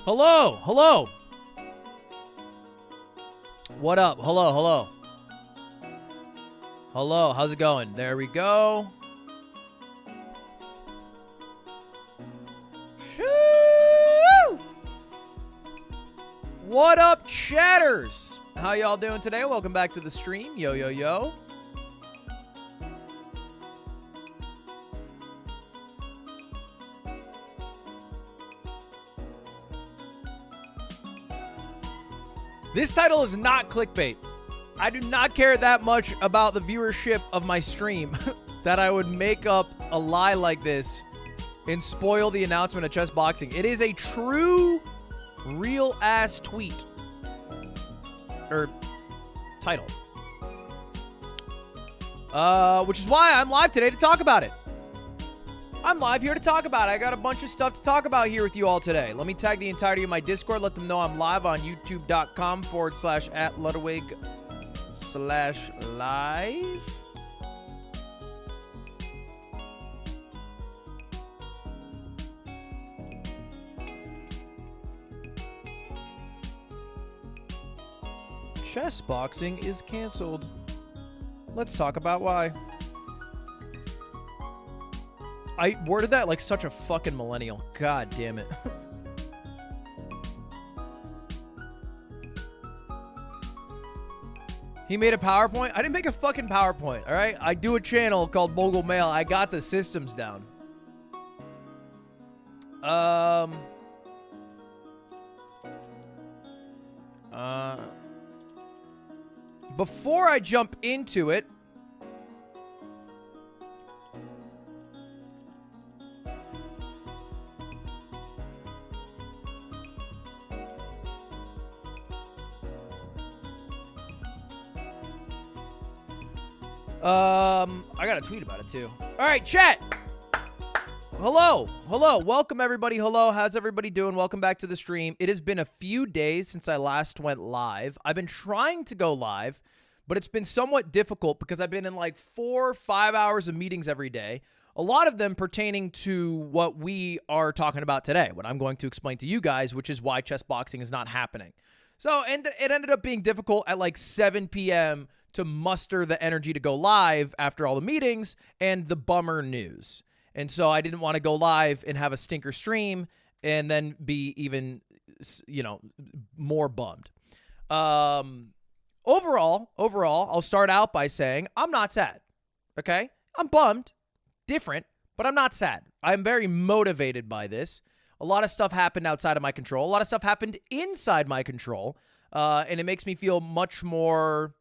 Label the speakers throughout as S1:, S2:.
S1: Hello, hello. What up? Hello, hello. Hello, how's it going? There we go. Shoo! What up, chatters? How y'all doing today? Welcome back to the stream. Yo, yo, yo. This title is not clickbait. I do not care that much about the viewership of my stream that I would make up a lie like this and spoil the announcement of Chessboxing. It is a true, real-ass tweet. Or title. Which is why I'm live today to talk about it. I'm live here to talk about it. I got a bunch of stuff to talk about here with you all today. Let me tag the entirety of my Discord. Let them know I'm live on youtube.com/@Ludwig/live. Chessboxing is canceled. Let's talk about why. I worded that like such a fucking millennial. God damn it. He made a PowerPoint? I didn't make a fucking PowerPoint, all right? I do a channel called Mogul Mail. I got the systems down. Before I jump into it, I got a tweet about it too. All right, chat. Hello. Hello. Welcome, everybody. Hello. How's everybody doing? Welcome back to the stream. It has been a few days since I last went live. I've been trying to go live, but it's been somewhat difficult because I've been in like 4 or 5 hours of meetings every day. A lot of them pertaining to what we are talking about today, what I'm going to explain to you guys, which is why Chessboxing is not happening. So, and it ended up being difficult at like 7 p.m. to muster the energy to go live after all the meetings and the bummer news. And so I didn't want to go live and have a stinker stream and then be even, you know, more bummed. Overall, I'll start out by saying I'm not sad, okay? I'm bummed, different, but I'm not sad. I'm very motivated by this. A lot of stuff happened outside of my control. A lot of stuff happened inside my control, and it makes me feel much more,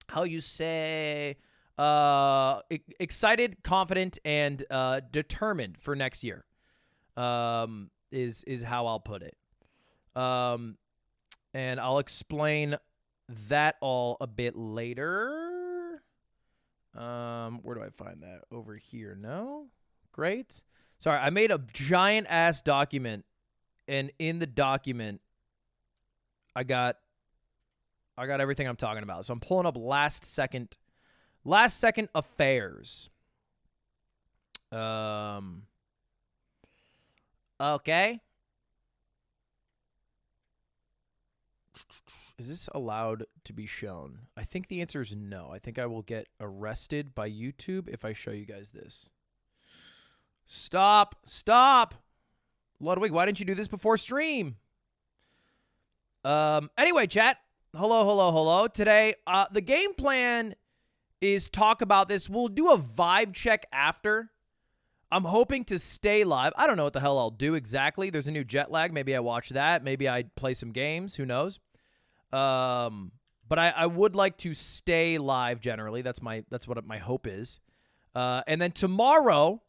S1: how you say, excited, confident, and determined for next year, is how I'll put it. And I'll explain that all a bit later. Where do I find that? Over here. No? Great. Sorry, I made a giant-ass document, and in the document, I got everything I'm talking about. So I'm pulling up last second affairs. Okay. Is this allowed to be shown? I think the answer is no. I think I will get arrested by YouTube if I show you guys this. Stop. Ludwig, why didn't you do this before stream? Anyway, chat. Hello. Today, the game plan is talk about this. We'll do a vibe check after. I'm hoping to stay live. I don't know what the hell I'll do exactly. There's a new jet lag. Maybe I watch that. Maybe I play some games. Who knows? But I would like to stay live generally. That's what my hope is. And then tomorrow,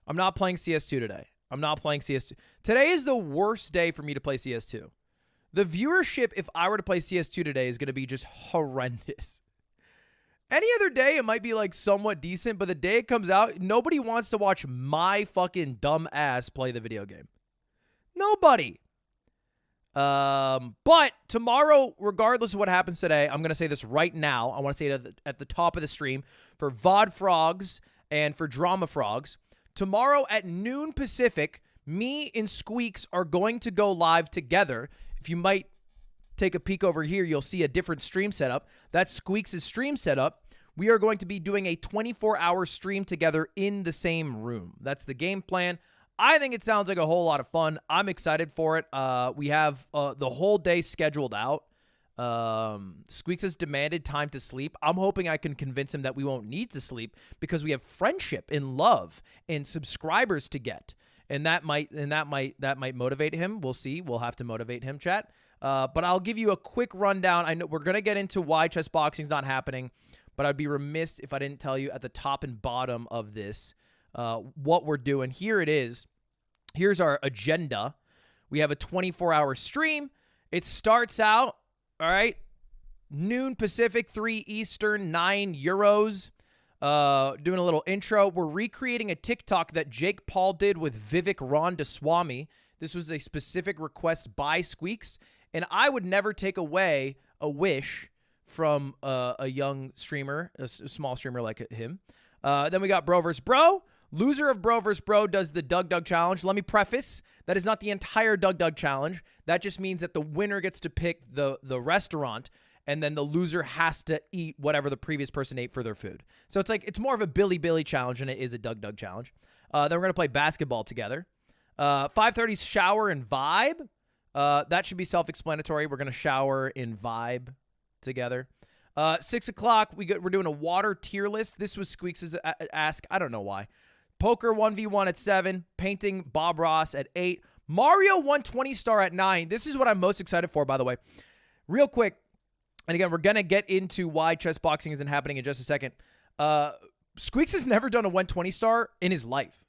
S1: I'm not playing CS2 today. I'm not playing CS2. Today is the worst day for me to play CS2. The viewership, if I were to play CS2 today, is going to be just horrendous. Any other day, it might be like somewhat decent, but the day it comes out, nobody wants to watch my fucking dumb ass play the video game. Nobody. But tomorrow, regardless of what happens today, I'm going to say this right now. I want to say it at the top of the stream for VOD Frogs and for Drama Frogs. Tomorrow at noon Pacific, Me and Squeaks are going to go live together. If you might take a peek over here, you'll see a different stream setup. That's Squeaks' stream setup. We are going to be doing a 24-hour stream together in the same room. That's the game plan. I think it sounds like a whole lot of fun. I'm excited for it. We have the whole day scheduled out. Squeaks has demanded time to sleep. I'm hoping I can convince him that we won't need to sleep because we have friendship and love and subscribers to get. And that might motivate him. We'll see. We'll have to motivate him, chat. But I'll give you a quick rundown. I know we're going to get into why Chessboxing is not happening, but I'd be remiss if I didn't tell you at the top and bottom of this what we're doing. Here it is. Here's our agenda. We have a 24-hour stream. It starts out, all right, noon Pacific, 3 Eastern, 9 Euros. Doing a little intro. We're recreating a TikTok that Jake Paul did with Vivek Ramaswamy. This was a specific request by Squeaks, and I would never take away a wish from a young streamer, a small streamer like him. Then we got Bro vs. Bro. Loser of Bro vs. Bro does the Doug Doug Challenge. Let me preface, that is not the entire Doug Doug Challenge. That just means that the winner gets to pick the restaurant, and then the loser has to eat whatever the previous person ate for their food. So it's more of a Billy challenge than it is a Doug Doug challenge. Then we're going to play basketball together. 5:30 shower and vibe. That should be self-explanatory. We're going to shower and vibe together. 6 o'clock, we're doing a water tier list. This was Squeaks' ask. I don't know why. Poker 1v1 at 7. Painting Bob Ross at 8. Mario 120 star at 9. This is what I'm most excited for, by the way. Real quick, and again, we're going to get into why Chessboxing isn't happening in just a second. Squeaks has never done a 120 star in his life.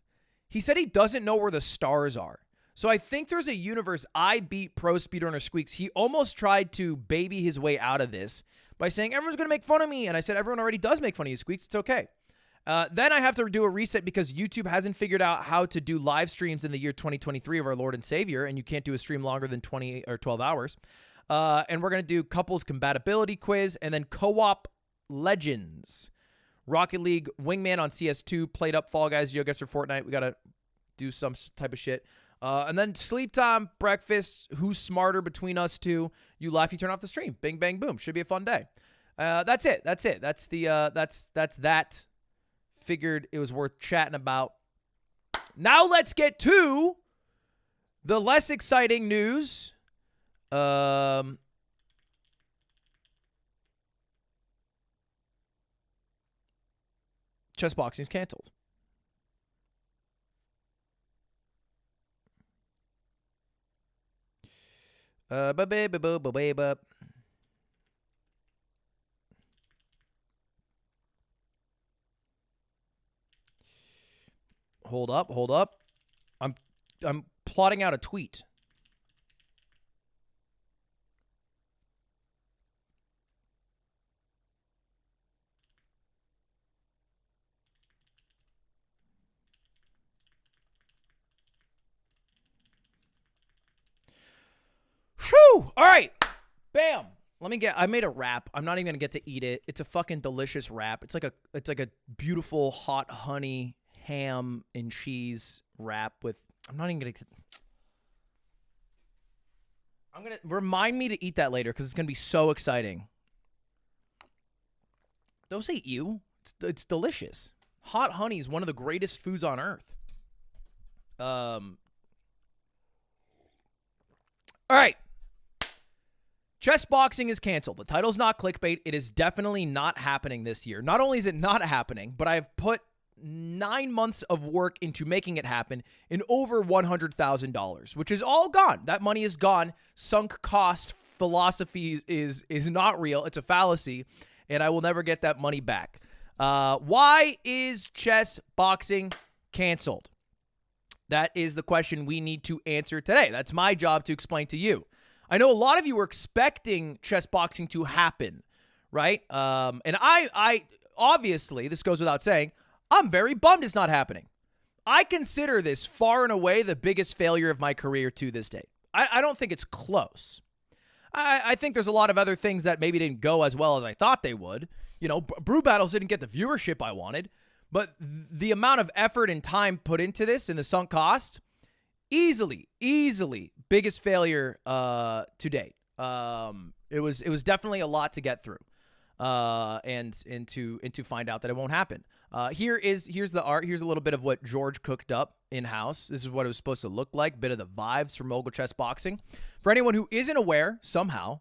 S1: He said he doesn't know where the stars are. So I think there's a universe. I beat pro speedrunner Squeaks. He almost tried to baby his way out of this by saying, everyone's going to make fun of me. And I said, everyone already does make fun of you, Squeaks. It's okay. Then I have to do a reset because YouTube hasn't figured out how to do live streams in the year 2023 of our Lord and Savior, and you can't do a stream longer than 20 or 12 hours. And we're going to do couples compatibility quiz and then co-op legends. Rocket League, Wingman on CS2, played up Fall Guys, Yo Guess or Fortnite. We got to do some type of shit. And then sleep time, breakfast, who's smarter between us two. You laugh, you turn off the stream. Bing, bang, boom. Should be a fun day. That's it. That's that. Figured it was worth chatting about. Now let's get to the less exciting news. Chessboxing is canceled. Hold up. I'm plotting out a tweet. Whew! All right. Bam. I made a wrap. I'm not even gonna get to eat it. It's a fucking delicious wrap. It's like a beautiful hot honey ham and cheese wrap with, I'm gonna remind me to eat that later because it's gonna be so exciting. Don't say ew. It's delicious. Hot honey is one of the greatest foods on earth. All right. Chessboxing is canceled. The title's not clickbait. It is definitely not happening this year. Not only is it not happening, but I've put 9 months of work into making it happen in over $100,000, which is all gone. That money is gone. Sunk cost philosophy is not real. It's a fallacy, and I will never get that money back. Why is Chessboxing canceled? That is the question we need to answer today. That's my job to explain to you. I know a lot of you were expecting Chessboxing to happen, right? And I obviously, this goes without saying, I'm very bummed it's not happening. I consider this far and away the biggest failure of my career to this date. I don't think it's close. I think there's a lot of other things that maybe didn't go as well as I thought they would. You know, Brew Battles didn't get the viewership I wanted, but the amount of effort and time put into this and the sunk cost, easily biggest failure to date. It was definitely a lot to get through, and to find out that it won't happen. Here's the art. Here's a little bit of what George cooked up in house. This is what it was supposed to look like. Bit of the vibes from Mogul Chess Boxing. For anyone who isn't aware, somehow,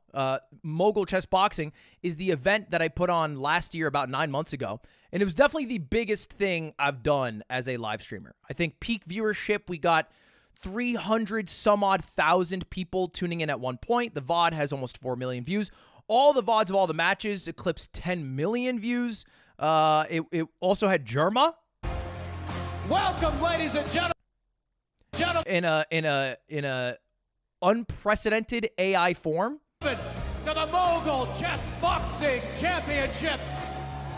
S1: Mogul Chess Boxing is the event that I put on last year, about 9 months ago, and it was definitely the biggest thing I've done as a live streamer. I think peak viewership, we got 300 some odd thousand people tuning in at one point. The VOD has almost 4 million views. All the VODs of all the matches eclipsed 10 million views. It also had Germa.
S2: Welcome, ladies and gentlemen.
S1: In a unprecedented AI form.
S2: To the Mogul Chess Boxing Championship,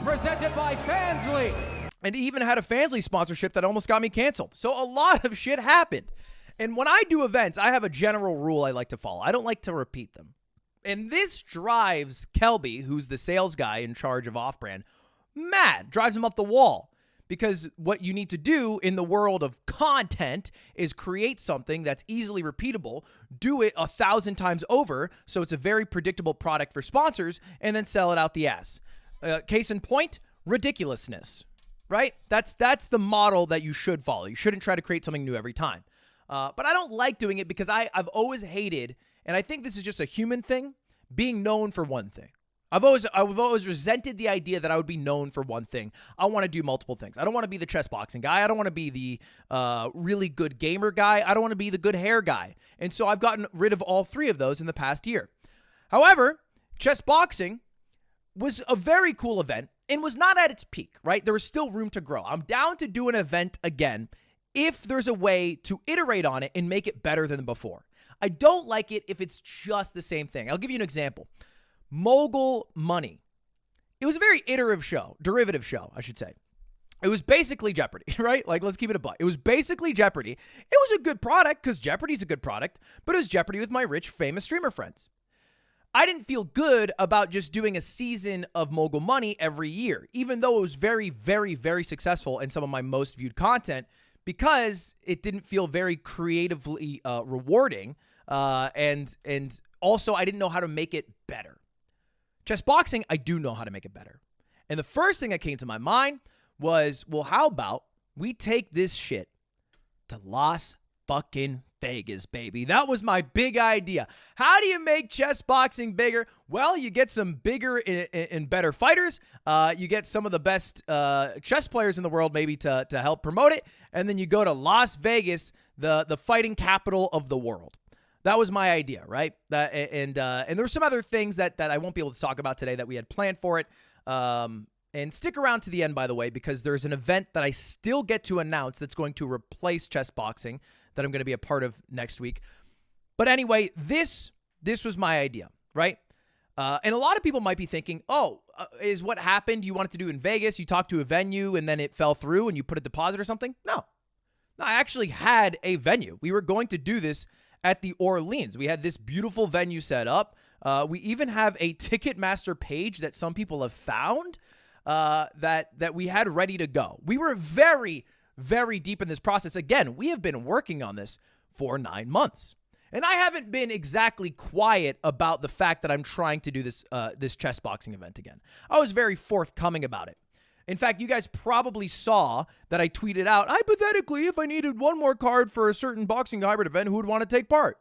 S2: presented by Fansly.
S1: And even had a Fansly sponsorship that almost got me canceled. So a lot of shit happened. And when I do events, I have a general rule I like to follow. I don't like to repeat them. And this drives Kelby, who's the sales guy in charge of Off-Brand, mad. Drives him up the wall. Because what you need to do in the world of content is create something that's easily repeatable, do it 1,000 times over, so it's a very predictable product for sponsors, and then sell it out the ass. Case in point, ridiculousness, right? That's the model that you should follow. You shouldn't try to create something new every time. But I don't like doing it because I've always hated, and I think this is just a human thing, being known for one thing. I've always resented the idea that I would be known for one thing. I want to do multiple things. I don't want to be the chess boxing guy. I don't want to be the really good gamer guy. I don't want to be the good hair guy. And so I've gotten rid of all three of those in the past year. However, chess boxing was a very cool event and was not at its peak, right? There was still room to grow. I'm down to do an event again if there's a way to iterate on it and make it better than before. I don't like it if it's just the same thing. I'll give you an example. Mogul Money. It was a very derivative show, I should say. It was basically Jeopardy, right? Like, let's keep it a buck. It was basically Jeopardy. It was a good product because Jeopardy's a good product, but it was Jeopardy with my rich, famous streamer friends. I didn't feel good about just doing a season of Mogul Money every year, even though it was very, very, very successful in some of my most viewed content, because it didn't feel very creatively rewarding, and also I didn't know how to make it better. Chess boxing, I do know how to make it better. And the first thing that came to my mind was, well, how about we take this shit to Las fucking Vegas, baby? That was my big idea. How do you make chess boxing bigger? Well, you get some bigger and better fighters. You get some of the best chess players in the world maybe to help promote it. And then you go to Las Vegas, the fighting capital of the world. That was my idea, right? And there were some other things that I won't be able to talk about today that we had planned for it. And stick around to the end, by the way, because there's an event that I still get to announce that's going to replace chess boxing that I'm going to be a part of next week. But anyway, this was my idea, right? And a lot of people might be thinking, is what happened you wanted to do in Vegas? You talked to a venue and then it fell through and you put a deposit or something? No, I actually had a venue. We were going to do this at the Orleans. We had this beautiful venue set up. We even have a Ticketmaster page that some people have found that we had ready to go. We were very, very deep in this process. Again, we have been working on this for 9 months. And I haven't been exactly quiet about the fact that I'm trying to do this chess boxing event again. I was very forthcoming about it. In fact, you guys probably saw that I tweeted out, hypothetically, if I needed one more card for a certain boxing hybrid event, who would want to take part?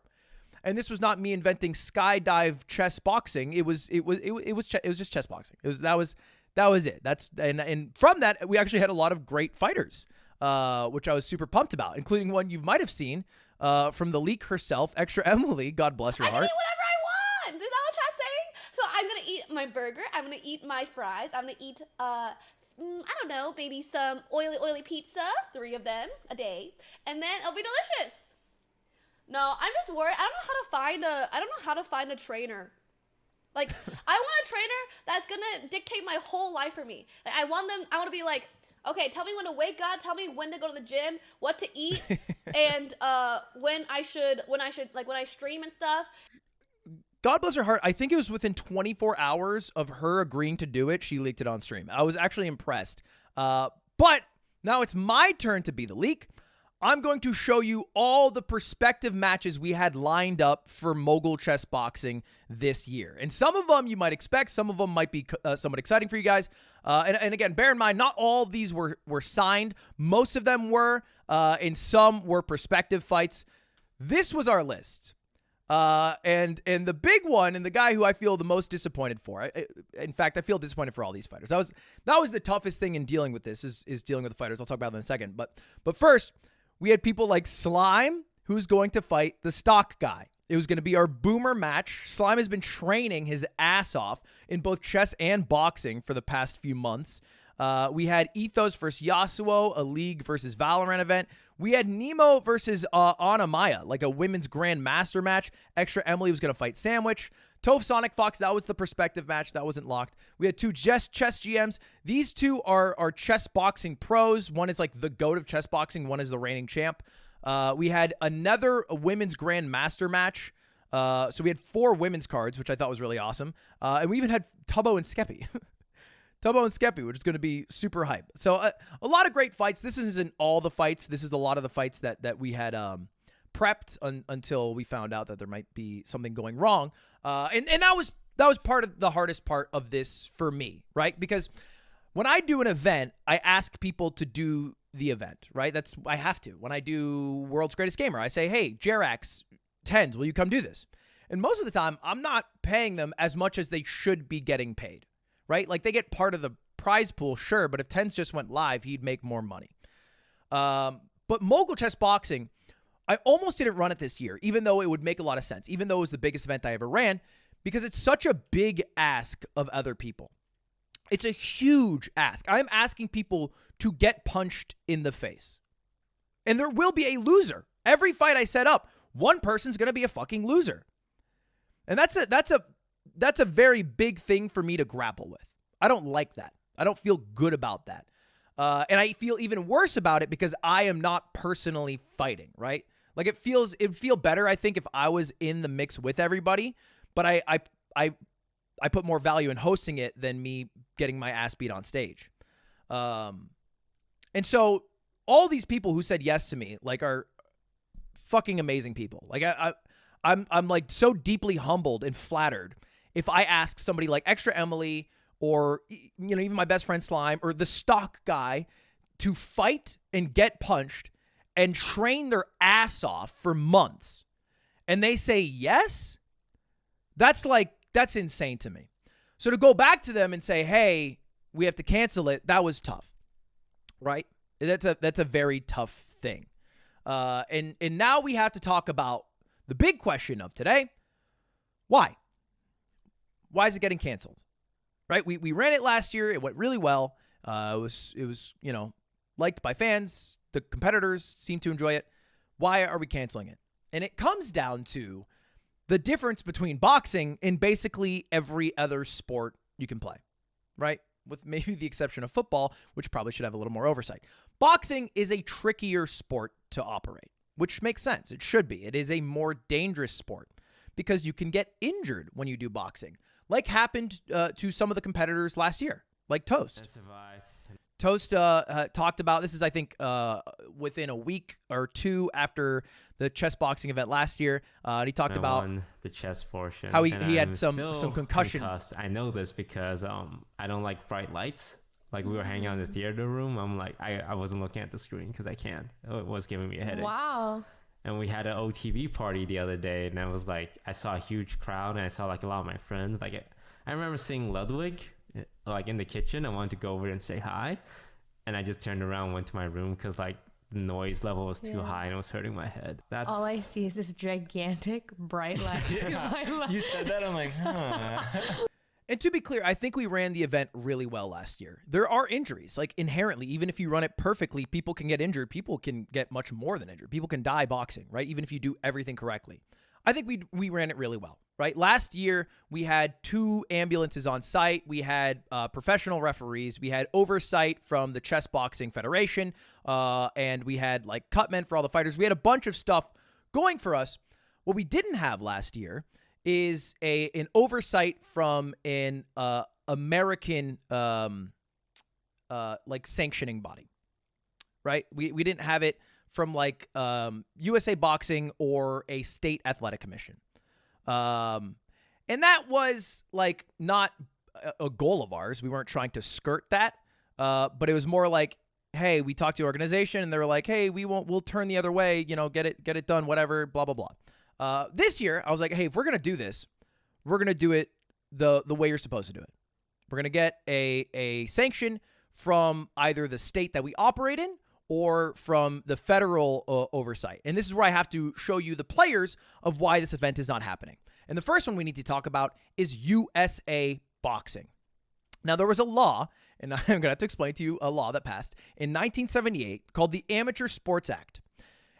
S1: And this was not me inventing skydive chess boxing. It was just chess boxing. That was it. And from that, we actually had a lot of great fighters, which I was super pumped about, including one you might have seen from the leak herself, Extra Emily. God bless her heart.
S3: I can eat whatever I want. Is that what y'all saying? So I'm gonna eat my burger. I'm gonna eat my fries. I'm gonna eat I don't know, maybe some oily pizza, 3 of them a day, and then it'll be delicious. No, I'm just worried. I don't know how to find a trainer. Like, I want a trainer that's gonna dictate my whole life for me. Like, I want to be like, okay, tell me when to wake up, tell me when to go to the gym, what to eat, and when I stream and stuff.
S1: God bless her heart. I think it was within 24 hours of her agreeing to do it, she leaked it on stream. I was actually impressed. But now it's my turn to be the leak. I'm going to show you all the prospective matches we had lined up for Mogul Chess Boxing this year. And some of them you might expect, some of them might be somewhat exciting for you guys. And again, bear in mind, not all of these were signed. Most of them were, and some were prospective fights. This was our list. And the big one, and the guy who I feel the most disappointed for, in fact, I feel disappointed for all these fighters. That was the toughest thing in dealing with this, is dealing with the fighters. I'll talk about that in a second. But first, we had people like Slime, who's going to fight the stock guy. It was going to be our boomer match. Slime has been training his ass off in both chess and boxing for the past few months. We had Ethos versus Yasuo, a League versus Valorant event. We had Nemo versus Anna Maya, like a women's Grand Master match. Extra Emily was going to fight Sandwich. Toph Sonic Fox, that was the perspective match. That wasn't locked. We had two chess GMs. These two are chess boxing pros. One is like the GOAT of chess boxing. One is the reigning champ. We had another women's Grand Master match. So we had 4 women's cards, which I thought was really awesome. And we even had Tubbo and Skeppy. Tubbo and Skeppy, which is going to be super hype. So a lot of great fights. This isn't all the fights. This is a lot of the fights that we had prepped until we found out that there might be something going wrong. And that was part of the hardest part of this for me, right? Because when I do an event, I ask people to do the event, right? I have to. When I do World's Greatest Gamer, I say, hey, Jerax, Tens, will you come do this? And most of the time, I'm not paying them as much as they should be getting paid, right? Like, they get part of the prize pool, sure, but if Tens just went live, he'd make more money. But Mogul Chess Boxing, I almost didn't run it this year, even though it would make a lot of sense, even though it was the biggest event I ever ran, because it's such a big ask of other people. It's a huge ask. I'm asking people to get punched in the face. And there will be a loser. Every fight I set up, one person's going to be a fucking loser. And that's a very big thing for me to grapple with. I don't like that. I don't feel good about that. And I feel even worse about it because I am not personally fighting, right? Like, it'd feel better, I think, if I was in the mix with everybody, but I put more value in hosting it than me getting my ass beat on stage. And so all these people who said yes to me, like, are fucking amazing people. Like, I'm like so deeply humbled and flattered if I ask somebody like Extra Emily or, you know, even my best friend Slime or the stock guy to fight and get punched and train their ass off for months, and they say yes, that's insane to me. So to go back to them and say, hey, we have to cancel it, that was tough, right? That's a very tough thing. And now we have to talk about the big question of today. Why? Why is it getting canceled? Right? We ran it last year. It went really well. It was, you know, liked by fans. The competitors seem to enjoy it. Why are we canceling it? And it comes down to the difference between boxing and basically every other sport you can play, right? With maybe the exception of football, which probably should have a little more oversight. Boxing is a trickier sport to operate, which makes sense. It should be. It is a more dangerous sport because you can get injured when you do boxing, like happened to some of the competitors last year, like Toast. Toast talked about, this is, I think, within a week or two after the chess boxing event last year. He talked about
S4: the chess portion,
S1: how he had some concussion.
S4: Concussed. I know this because I don't like bright lights. Like, we were hanging out in the theater room. I'm like, I wasn't looking at the screen because I can't. It was giving me a headache.
S3: Wow.
S4: And we had an OTV party the other day, and I was like, I saw a huge crowd, and I saw like a lot of my friends. Like, I remember seeing Ludwig like in the kitchen. I wanted to go over and say hi, and I just turned around and went to my room because like the noise level was too high and it was hurting my head. That's
S5: all I see is this gigantic bright light in my life.
S6: You said that, I'm like, huh.
S1: And to be clear, I think we ran the event really well last year. There are injuries, like inherently, even if you run it perfectly, people can get injured. People can get much more than injured. People can die boxing, right? Even if you do everything correctly. I think we ran it really well, right? Last year, we had 2 ambulances on site. We had professional referees. We had oversight from the Chess Boxing Federation. And we had like cutmen for all the fighters. We had a bunch of stuff going for us. What we didn't have last year is an oversight from an American like sanctioning body, right? We didn't have it from like USA Boxing or a state athletic commission. And that was like not a goal of ours. We weren't trying to skirt that. But it was more like, hey, we talked to the organization and they were like, hey, we'll turn the other way, get it done, whatever, blah, blah, blah. This year I was like, hey, if we're going to do this, we're going to do it the way you're supposed to do it. We're going to get a sanction from either the state that we operate in or from the federal oversight. And this is where I have to show you the players of why this event is not happening. And the first one we need to talk about is USA Boxing. Now, there was a law, and I'm going to have to explain to you a law that passed in 1978 called the Amateur Sports Act.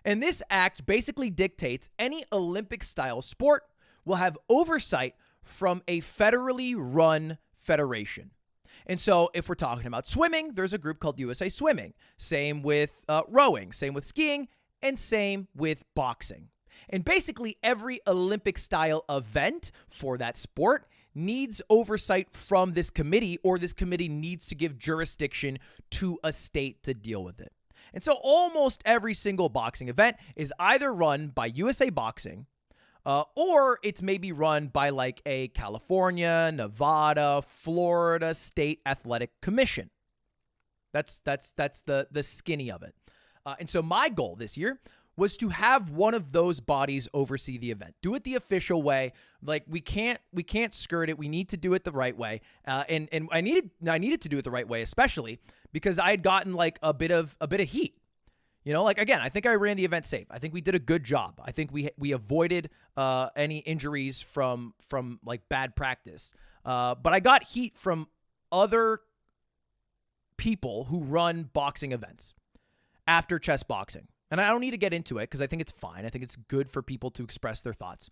S1: And this act basically dictates any Olympic-style sport will have oversight from a federally run federation. And so if we're talking about swimming, there's a group called USA Swimming. Same with rowing, same with skiing, and same with boxing. And basically every Olympic-style event for that sport needs oversight from this committee, or this committee needs to give jurisdiction to a state to deal with it. And so almost every single boxing event is either run by USA Boxing, or it's maybe run by like a California, Nevada, Florida State Athletic Commission. That's the skinny of it. And so my goal this year was to have one of those bodies oversee the event. Do it the official way. Like we can't skirt it. We need to do it the right way. And I needed to do it the right way, especially because I had gotten like a bit of heat. Like again, I think I ran the event safe. I think we did a good job. I think we avoided any injuries from like bad practice. But I got heat from other people who run boxing events after Chessboxing. And I don't need to get into it because I think it's fine. I think it's good for people to express their thoughts.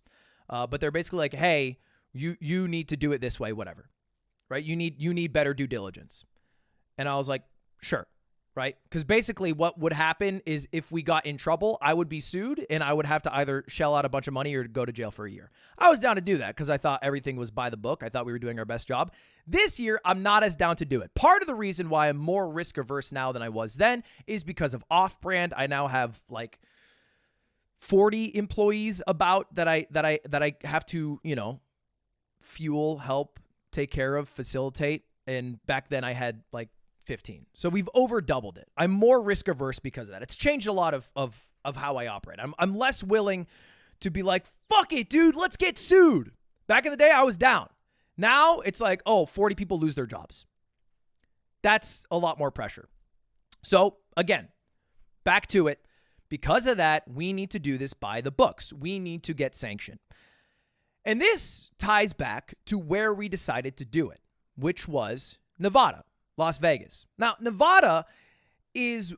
S1: But they're basically like, hey, you need to do it this way, whatever. Right? You need better due diligence. And I was like, sure. Right? Because basically what would happen is if we got in trouble, I would be sued and I would have to either shell out a bunch of money or go to jail for a year. I was down to do that because I thought everything was by the book. I thought we were doing our best job. This year, I'm not as down to do it. Part of the reason why I'm more risk averse now than I was then is because of off-brand. I now have like 40 employees about that I have to, fuel, help, take care of, facilitate. And back then I had like 15. So we've over doubled it. I'm more risk averse because of that. It's changed a lot of how I operate. I'm less willing to be like, fuck it, dude, let's get sued. Back in the day, I was down. Now it's like, 40 people lose their jobs. That's a lot more pressure. So again, back to it. Because of that, we need to do this by the books. We need to get sanctioned. And this ties back to where we decided to do it, which was Nevada. Las Vegas. Now, Nevada is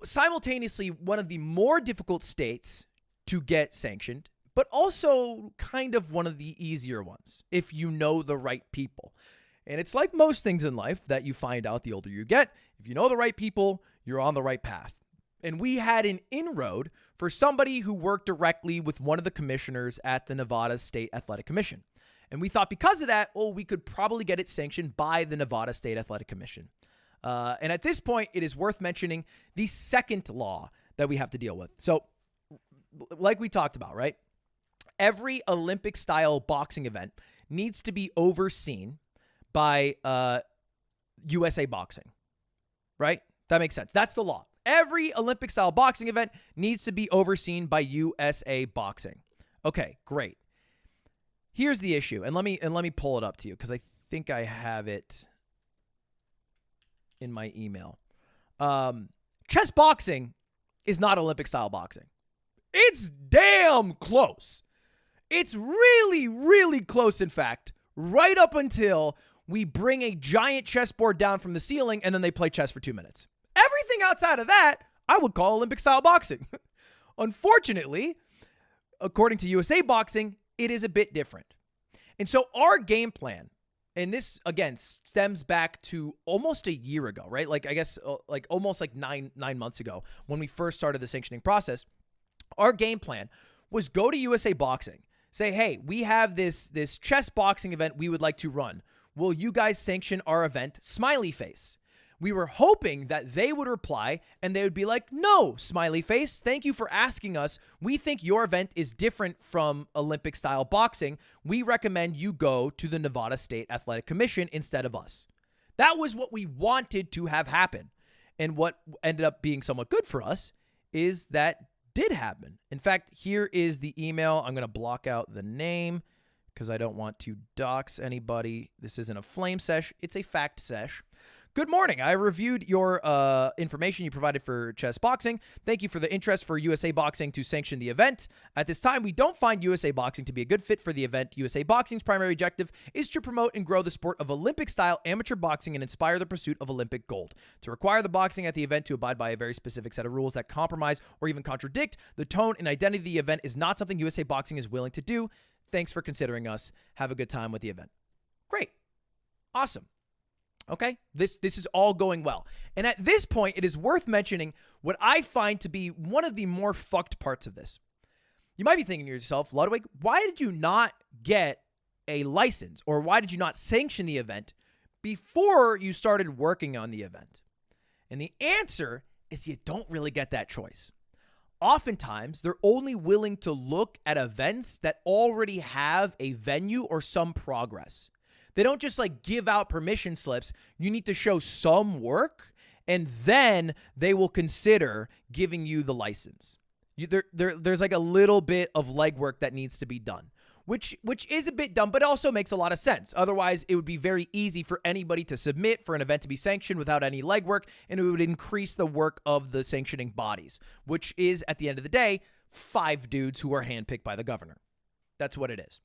S1: simultaneously one of the more difficult states to get sanctioned, but also kind of one of the easier ones if you know the right people. And it's like most things in life that you find out the older you get. If you know the right people, you're on the right path. And we had an inroad for somebody who worked directly with one of the commissioners at the Nevada State Athletic Commission. And we thought because of that, we could probably get it sanctioned by the Nevada State Athletic Commission. And at this point, it is worth mentioning the second law that we have to deal with. So like we talked about, right? Every Olympic-style boxing event needs to be overseen by USA Boxing, right? That makes sense. That's the law. Every Olympic-style boxing event needs to be overseen by USA Boxing. Okay, great. Here's the issue, and let me pull it up to you because I think I have it in my email. Chessboxing is not Olympic-style boxing. It's damn close. It's really, really close, in fact, right up until we bring a giant chessboard down from the ceiling and then they play chess for 2 minutes. Everything outside of that, I would call Olympic-style boxing. Unfortunately, according to USA Boxing, it is a bit different. And so our game plan, and this, again, stems back to almost a year ago, right? Like, I guess, almost like nine months ago when we first started the sanctioning process. Our game plan was go to USA Boxing, say, hey, we have this chess boxing event we would like to run. Will you guys sanction our event? Smiley face. We were hoping that they would reply and they would be like, no, smiley face, thank you for asking us. We think your event is different from Olympic style boxing. We recommend you go to the Nevada State Athletic Commission instead of us. That was what we wanted to have happen. And what ended up being somewhat good for us is that did happen. In fact, here is the email. I'm going to block out the name because I don't want to dox anybody. This isn't a flame sesh. It's a fact sesh. Good morning. I reviewed your information you provided for Chessboxing. Thank you for the interest for USA Boxing to sanction the event. At this time, we don't find USA Boxing to be a good fit for the event. USA Boxing's primary objective is to promote and grow the sport of Olympic-style amateur boxing and inspire the pursuit of Olympic gold. To require the boxing at the event to abide by a very specific set of rules that compromise or even contradict the tone and identity of the event is not something USA Boxing is willing to do. Thanks for considering us. Have a good time with the event. Great. Awesome. Okay, this is all going well. And at this point, it is worth mentioning what I find to be one of the more fucked parts of this. You might be thinking to yourself, Ludwig, why did you not get a license or why did you not sanction the event before you started working on the event? And the answer is you don't really get that choice. Oftentimes, they're only willing to look at events that already have a venue or some progress. They don't just like give out permission slips. You need to show some work, and then they will consider giving you the license. There's like a little bit of legwork that needs to be done, which is a bit dumb, but also makes a lot of sense. Otherwise, it would be very easy for anybody to submit for an event to be sanctioned without any legwork, and it would increase the work of the sanctioning bodies, which is, at the end of the day, 5 dudes who are handpicked by the governor. That's what it is.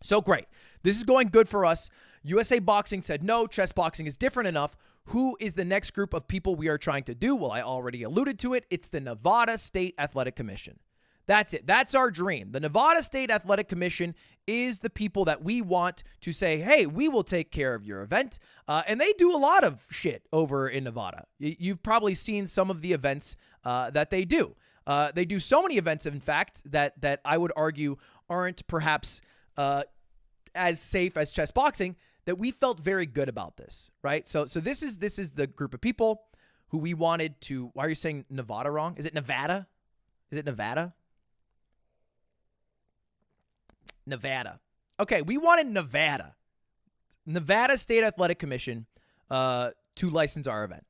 S1: So great. This is going good for us. USA Boxing said, no, chess boxing is different enough. Who is the next group of people we are trying to do? Well, I already alluded to it. It's the Nevada State Athletic Commission. That's it. That's our dream. The Nevada State Athletic Commission is the people that we want to say, hey, we will take care of your event. And they do a lot of shit over in Nevada. You've probably seen some of the events that they do. They do so many events, in fact, that I would argue aren't perhaps as safe as chess boxing, that we felt very good about this, right? So this is the group of people who we wanted to. Why are you saying Nevada wrong? Is it Nevada? Is it Nevada? Nevada. Okay, we wanted Nevada State Athletic Commission to license our event,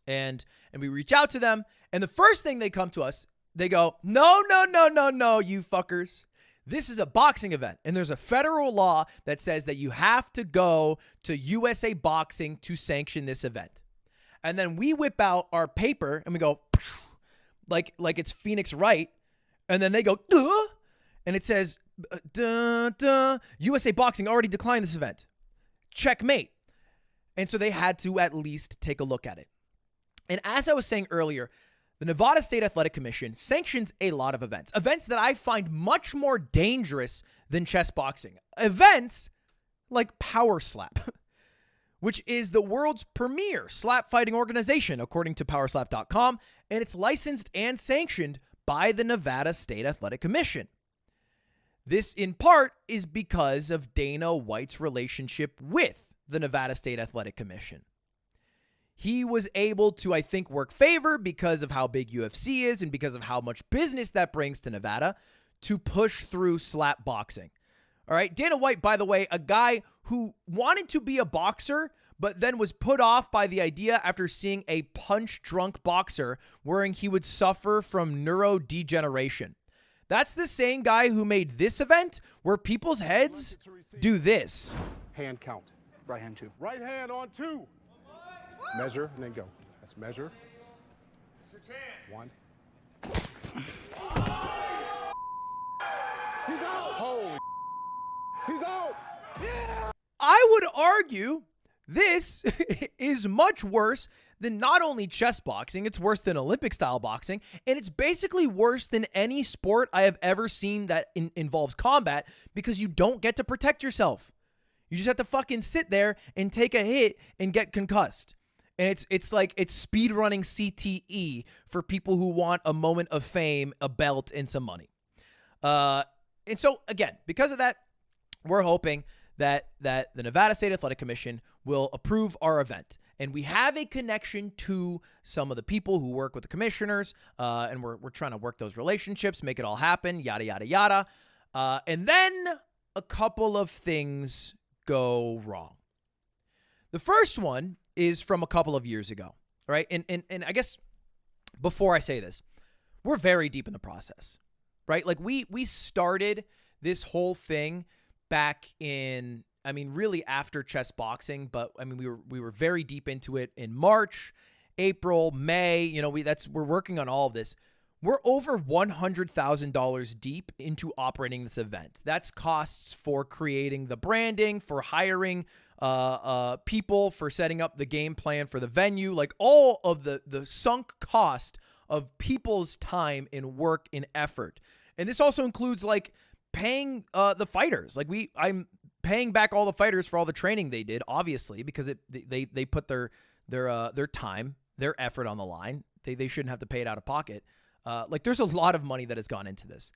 S1: and we reach out to them, and the first thing they come to us, they go, no, you fuckers. This is a boxing event, and there's a federal law that says that you have to go to USA Boxing to sanction this event. And then we whip out our paper, and we go, like it's Phoenix Wright, and then they go, duh, and it says, USA Boxing already declined this event. Checkmate. And so they had to at least take a look at it. And as I was saying earlier, the Nevada State Athletic Commission sanctions a lot of events that I find much more dangerous than chess boxing. Events like Power Slap, which is the world's premier slap fighting organization, according to powerslap.com, and it's licensed and sanctioned by the Nevada State Athletic Commission. This, in part, is because of Dana White's relationship with the Nevada State Athletic Commission. He was able to, I think, work favor because of how big UFC is and because of how much business that brings to Nevada to push through slap boxing. All right. Dana White, by the way, a guy who wanted to be a boxer, but then was put off by the idea after seeing a punch-drunk boxer wherein he would suffer from neurodegeneration. That's the same guy who made this event where people's heads do this.
S7: Hand count. Right hand 2. Right hand on 2. Measure and then go. That's measure. It's your chance. 1. He's out. Holy. He's out. Yeah.
S1: I would argue this is much worse than not only chess boxing, it's worse than Olympic style boxing, and it's basically worse than any sport I have ever seen that involves combat because you don't get to protect yourself. You just have to fucking sit there and take a hit and get concussed. And it's like it's speed running CTE for people who want a moment of fame, a belt, and some money. And so, again, because of that, we're hoping that the Nevada State Athletic Commission will approve our event. And we have a connection to some of the people who work with the commissioners, and we're trying to work those relationships, make it all happen, yada, yada, yada. And then a couple of things go wrong. The first one is from a couple of years ago, right? And I guess before I say this, we're very deep in the process, right? Like we started this whole thing back in, I mean, really after Chessboxing, but I mean, we were very deep into it in March, April, May. You know, we're working on all of this. We're over $100,000 deep into operating this event. That's costs for creating the branding, for hiring people, for setting up the game plan for the venue, like all of the sunk cost of people's time and work and effort. And this also includes like paying the fighters. Like I'm paying back all the fighters for all the training they did, obviously, because they put their time, their effort on the line. They shouldn't have to pay it out of pocket. Like there's a lot of money that has gone into this.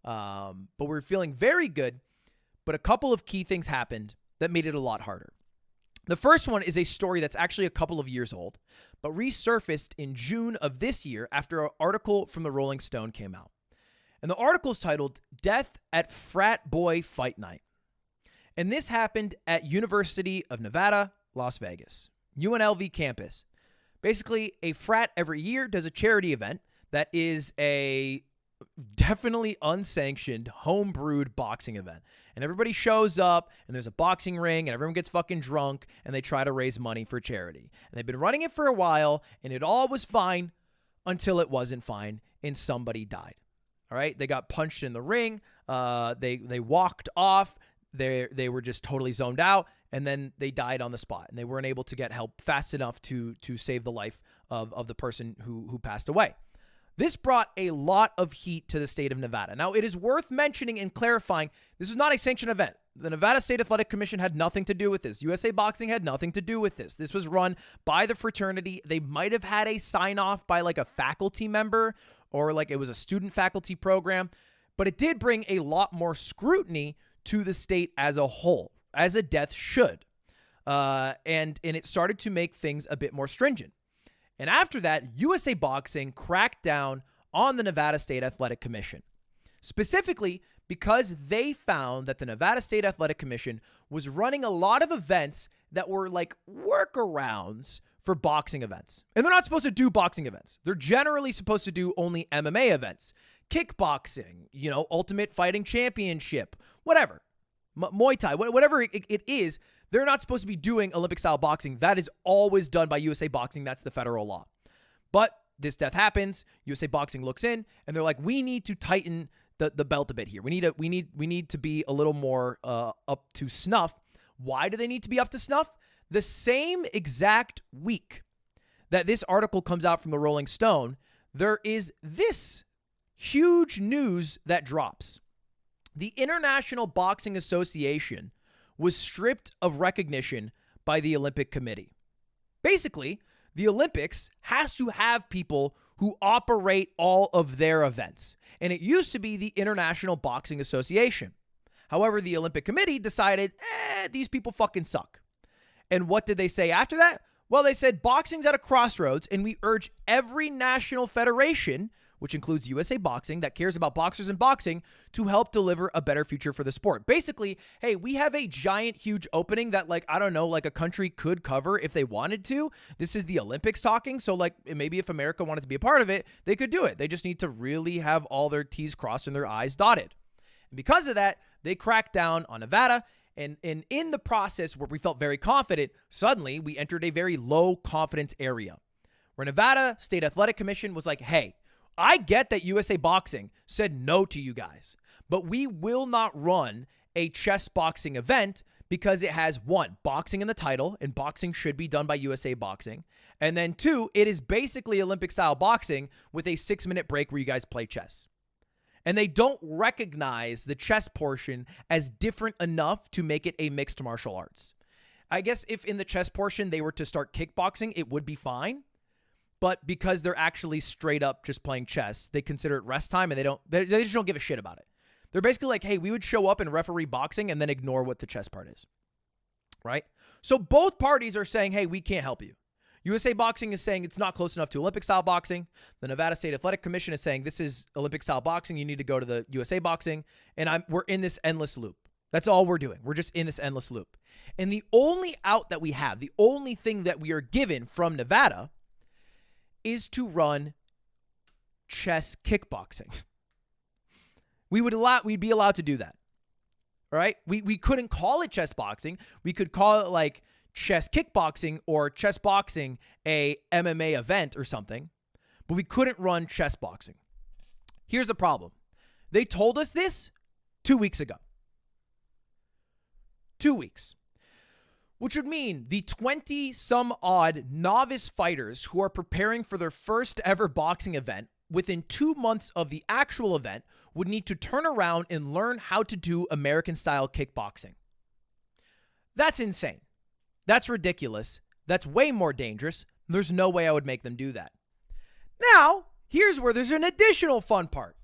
S1: But we're feeling very good. But a couple of key things happened that made it a lot harder. The first one is a story that's actually a couple of years old, but resurfaced in June of this year after an article from the Rolling Stone came out. And the article is titled Death at Frat Boy Fight Night. And this happened at University of Nevada, Las Vegas, UNLV campus. Basically, a frat every year does a charity event that is a definitely unsanctioned, home-brewed boxing event. And everybody shows up, and there's a boxing ring, and everyone gets fucking drunk, and they try to raise money for charity. And they've been running it for a while, and it all was fine until it wasn't fine, and somebody died. All right? They got punched in the ring. They walked off. They were just totally zoned out, and then they died on the spot, and they weren't able to get help fast enough to save the life of the person who passed away. This brought a lot of heat to the state of Nevada. Now, it is worth mentioning and clarifying, this was not a sanctioned event. The Nevada State Athletic Commission had nothing to do with this. USA Boxing had nothing to do with this. This was run by the fraternity. They might have had a sign-off by like a faculty member or like it was a student faculty program, but it did bring a lot more scrutiny to the state as a whole, as a death should. And it started to make things a bit more stringent. And after that, USA Boxing cracked down on the Nevada State Athletic Commission, specifically because they found that the Nevada State Athletic Commission was running a lot of events that were like workarounds for boxing events. And they're not supposed to do boxing events. They're generally supposed to do only MMA events, kickboxing, Ultimate Fighting Championship, whatever, Muay Thai, whatever it is. They're not supposed to be doing Olympic-style boxing. That is always done by USA Boxing. That's the federal law. But this death happens. USA Boxing looks in, and they're like, we need to tighten the belt a bit here. We need to be a little more up to snuff. Why do they need to be up to snuff? The same exact week that this article comes out from the Rolling Stone, there is this huge news that drops. The International Boxing Association was stripped of recognition by the Olympic Committee. Basically, the Olympics has to have people who operate all of their events. And it used to be the International Boxing Association. However, the Olympic Committee decided, these people fucking suck. And what did they say after that? Well, they said boxing's at a crossroads, and we urge every national federation, which includes USA Boxing, that cares about boxers and boxing, to help deliver a better future for the sport. Basically, hey, we have a giant, huge opening that, a country could cover if they wanted to. This is the Olympics talking, so, maybe if America wanted to be a part of it, they could do it. They just need to really have all their T's crossed and their I's dotted. And because of that, they cracked down on Nevada, and in the process where we felt very confident, suddenly we entered a very low confidence area, where Nevada State Athletic Commission was like, hey, I get that USA Boxing said no to you guys, but we will not run a chess boxing event because it has, one, boxing in the title, and boxing should be done by USA Boxing. And then two, it is basically Olympic-style boxing with a 6-minute break where you guys play chess. And they don't recognize the chess portion as different enough to make it a mixed martial arts. I guess if in the chess portion they were to start kickboxing, it would be fine. But because they're actually straight up just playing chess, they consider it rest time, and they just don't give a shit about it. They're basically like, hey, we would show up and referee boxing and then ignore what the chess part is, right? So both parties are saying, hey, we can't help you. USA Boxing is saying it's not close enough to Olympic-style boxing. The Nevada State Athletic Commission is saying this is Olympic-style boxing. You need to go to the USA Boxing. And we're in this endless loop. That's all we're doing. We're just in this endless loop. And the only out that we have, the only thing that we are given from Nevada is to run chess kickboxing. We'd be allowed to do that. All right? We couldn't call it chess boxing. We could call it like chess kickboxing or chess boxing, a MMA event or something, but we couldn't run chess boxing. Here's the problem. They told us this 2 weeks ago. 2 weeks. Which would mean the 20-some odd novice fighters who are preparing for their first ever boxing event within 2 months of the actual event would need to turn around and learn how to do American-style kickboxing. That's insane. That's ridiculous. That's way more dangerous. There's no way I would make them do that. Now, here's where there's an additional fun part.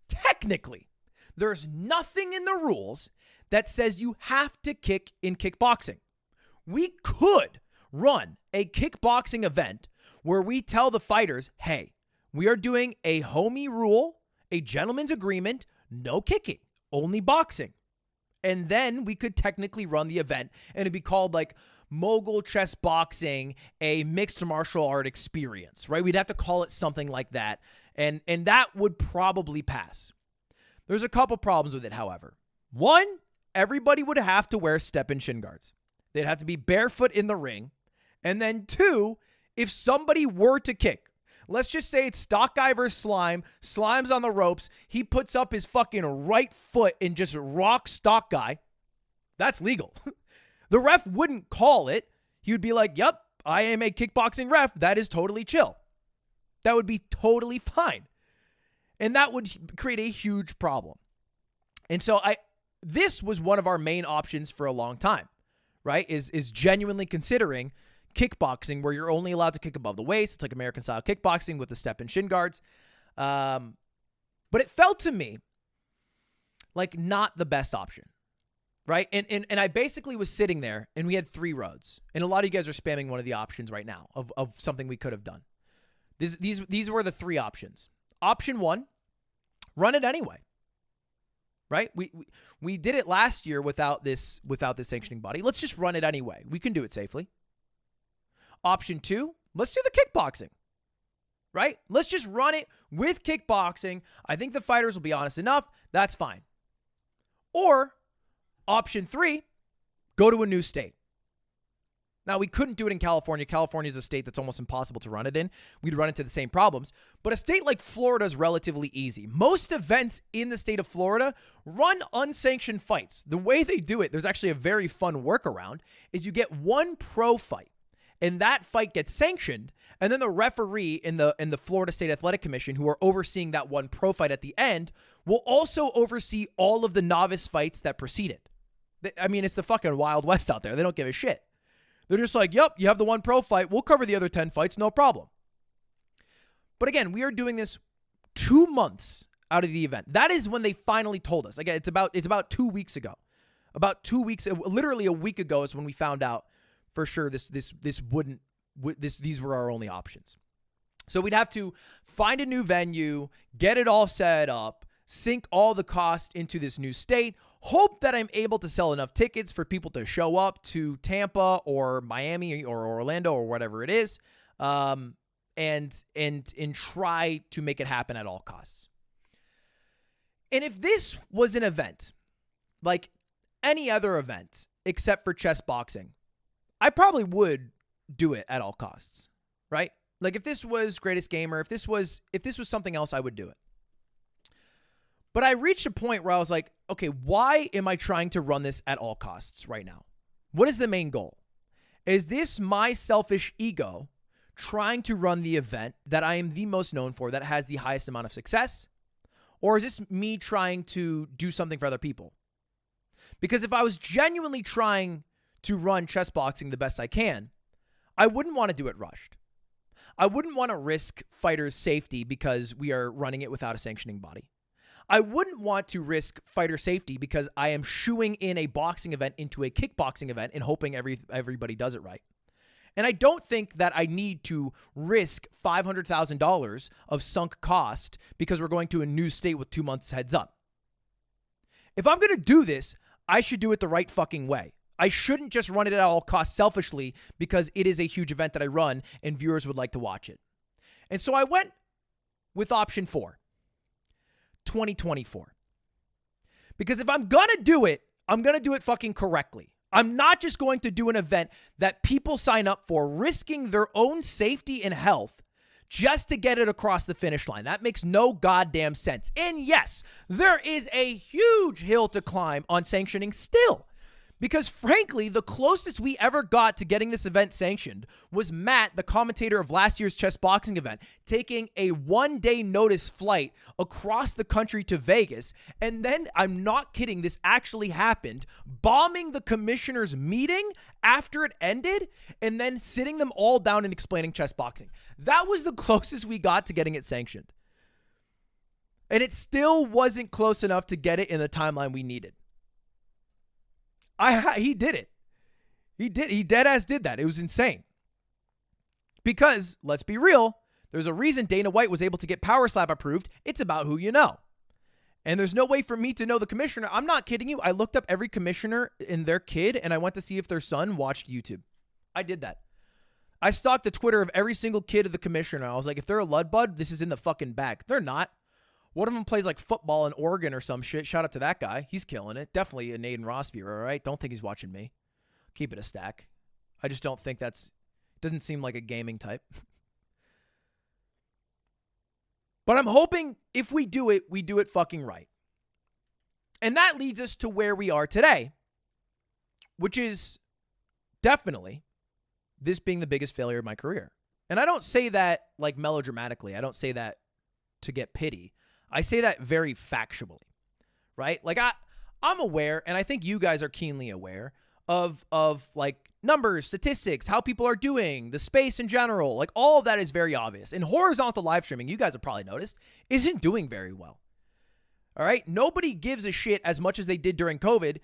S1: Technically, there's nothing in the rules that says you have to kick in kickboxing. We could run a kickboxing event where we tell the fighters, hey, we are doing a homie rule, a gentleman's agreement, no kicking, only boxing. And then we could technically run the event and it'd be called like Mogul Chess Boxing, a mixed martial art experience, right? We'd have to call it something like that. And that would probably pass. There's a couple problems with it, however. One, everybody would have to wear step-in shin guards. They'd have to be barefoot in the ring. And then two, if somebody were to kick, let's just say it's Stock Guy versus Slime. Slime's on the ropes. He puts up his fucking right foot and just rocks Stock Guy. That's legal. The ref wouldn't call it. He would be like, yep, I am a kickboxing ref. That is totally chill. That would be totally fine. And that would create a huge problem. And so this was one of our main options for a long time, right? Is genuinely considering kickboxing where you're only allowed to kick above the waist. It's like American style kickboxing with the step and shin guards. But it felt to me like not the best option, right? And I basically was sitting there and we had 3 roads. And a lot of you guys are spamming one of the options right now of something we could have done. These were the 3 options. Option 1, run it anyway. Right? We did it last year without this sanctioning body. Let's just run it anyway. We can do it safely. Option 2, let's do the kickboxing, right? Let's just run it with kickboxing. I think the fighters will be honest enough. That's fine. Or option 3, go to a new state. Now, we couldn't do it in California. California is a state that's almost impossible to run it in. We'd run into the same problems. But a state like Florida is relatively easy. Most events in the state of Florida run unsanctioned fights. The way they do it, there's actually a very fun workaround, is you get one pro fight. And that fight gets sanctioned, and then the referee in the Florida State Athletic Commission, who are overseeing that one pro fight at the end, will also oversee all of the novice fights that precede it. I mean, it's the fucking Wild West out there. They don't give a shit. They're just like, yep, you have the one pro fight. We'll cover the other 10 fights, no problem. But again, we are doing this 2 months out of the event. That is when they finally told us. Again, it's about 2 weeks ago. About 2 weeks, literally a week ago is when we found out for sure these were our only options. So we'd have to find a new venue, get it all set up, sink all the cost into this new state, hope that I'm able to sell enough tickets for people to show up to Tampa or Miami or Orlando or whatever it is, and try to make it happen at all costs. And if this was an event, like any other event except for chess boxing, I probably would do it at all costs, right? Like if this was Greatest Gamer, if this was something else, I would do it. But I reached a point where I was like, okay, why am I trying to run this at all costs right now? What is the main goal? Is this my selfish ego trying to run the event that I am the most known for, that has the highest amount of success? Or is this me trying to do something for other people? Because if I was genuinely trying to run chess boxing the best I can, I wouldn't want to do it rushed. I wouldn't want to risk fighters' safety because we are running it without a sanctioning body. I wouldn't want to risk fighter safety because I am shooing in a boxing event into a kickboxing event and hoping everybody does it right. And I don't think that I need to risk $500,000 of sunk cost because we're going to a new state with 2 months heads up. If I'm going to do this, I should do it the right fucking way. I shouldn't just run it at all costs selfishly because it is a huge event that I run and viewers would like to watch it. And so I went with option 4, 2024. Because if I'm going to do it, I'm going to do it fucking correctly. I'm not just going to do an event that people sign up for, risking their own safety and health just to get it across the finish line. That makes no goddamn sense. And yes, there is a huge hill to climb on sanctioning still. Because frankly, the closest we ever got to getting this event sanctioned was Matt, the commentator of last year's chess boxing event, taking a 1-day notice flight across the country to Vegas. And then, I'm not kidding, this actually happened, bombing the commissioner's meeting after it ended and then sitting them all down and explaining chess boxing. That was the closest we got to getting it sanctioned. And it still wasn't close enough to get it in the timeline we needed. He did it. He dead ass did that. It was insane. Because, let's be real, there's a reason Dana White was able to get Power Slap approved. It's about who you know. And there's no way for me to know the commissioner. I'm not kidding you. I looked up every commissioner and their kid, and I went to see if their son watched YouTube. I did that. I stalked the Twitter of every single kid of the commissioner. I was like, if they're a Ludbud, this is in the fucking bag. They're not. One of them plays like football in Oregon or some shit. Shout out to that guy. He's killing it. Definitely a Naden Ross viewer, all right? Don't think he's watching me. Keep it a stack. I just don't think doesn't seem like a gaming type. But I'm hoping if we do it fucking right. And that leads us to where we are today, which is definitely this being the biggest failure of my career. And I don't say that like melodramatically. I don't say that to get pity. I say that very factually, right? Like I'm aware, and I think you guys are keenly aware of like numbers, statistics, how people are doing, the space in general. Like all of that is very obvious. And horizontal live streaming, you guys have probably noticed, isn't doing very well. All right? Nobody gives a shit as much as they did during COVID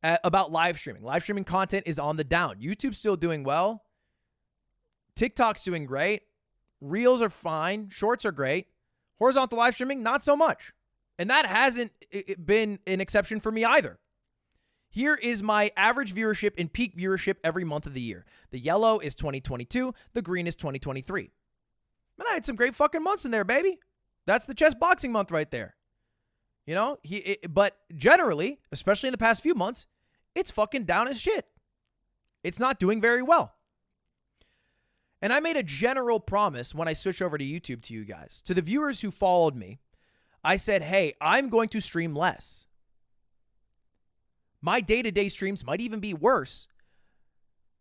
S1: about live streaming. Live streaming content is on the down. YouTube's still doing well. TikTok's doing great. Reels are fine. Shorts are great. Horizontal live streaming, not so much. And that hasn't been an exception for me either. Here is my average viewership and peak viewership every month of the year. The yellow is 2022. The green is 2023. Man, I had some great fucking months in there, baby. That's the chess boxing month right there. You know, but generally, especially in the past few months, it's fucking down as shit. It's not doing very well. And I made a general promise when I switched over to YouTube to you guys. To the viewers who followed me, I said, hey, I'm going to stream less. My day-to-day streams might even be worse.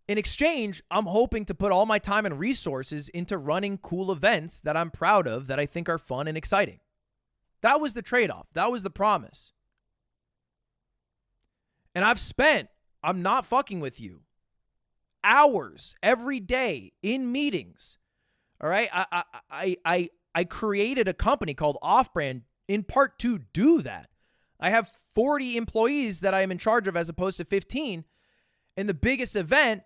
S1: In exchange, I'm hoping to put all my time and resources into running cool events that I'm proud of, that I think are fun and exciting. That was the trade-off. That was the promise. And I'm not fucking with you, hours every day in meetings. All right. I created a company called Off Brand in part to do that. I have 40 employees that I am in charge of as opposed to 15. And the biggest event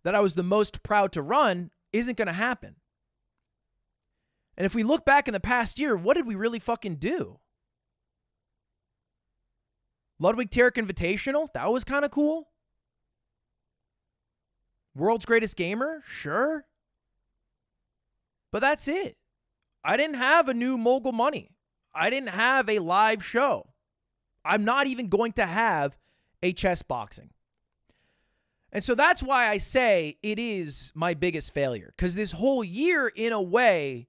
S1: that I was the most proud to run isn't going to happen. And if we look back in the past year, what did we really fucking do? Ludwig Tarek Invitational, that was kind of cool. World's Greatest Gamer, sure. But that's it. I didn't have a new mogul money. I didn't have a live show. I'm not even going to have a chess boxing. And so that's why I say it is my biggest failure. Because this whole year, in a way,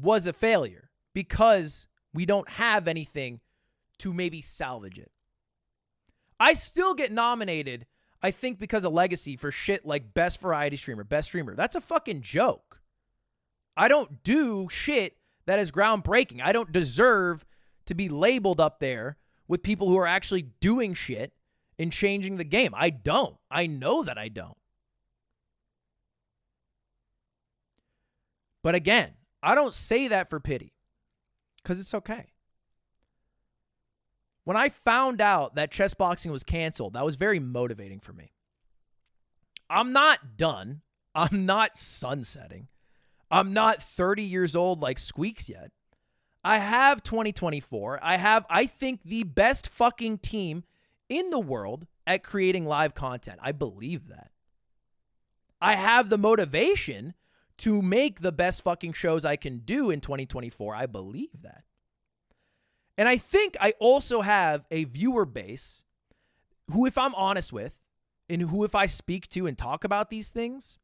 S1: was a failure. Because we don't have anything to maybe salvage it. I still get nominated, I think, because of legacy for shit like best variety streamer, best streamer. That's a fucking joke. I don't do shit that is groundbreaking. I don't deserve to be labeled up there with people who are actually doing shit and changing the game. I don't. I know that I don't. But again, I don't say that for pity, because it's okay. When I found out that Chessboxing was canceled, that was very motivating for me. I'm not done. I'm not sunsetting. I'm not 30 years old like Squeaks yet. I have 2024. I have, I think, the best fucking team in the world at creating live content. I believe that. I have the motivation to make the best fucking shows I can do in 2024. I believe that. And I think I also have a viewer base who, if I'm honest with, and who, if I speak to and talk about these things,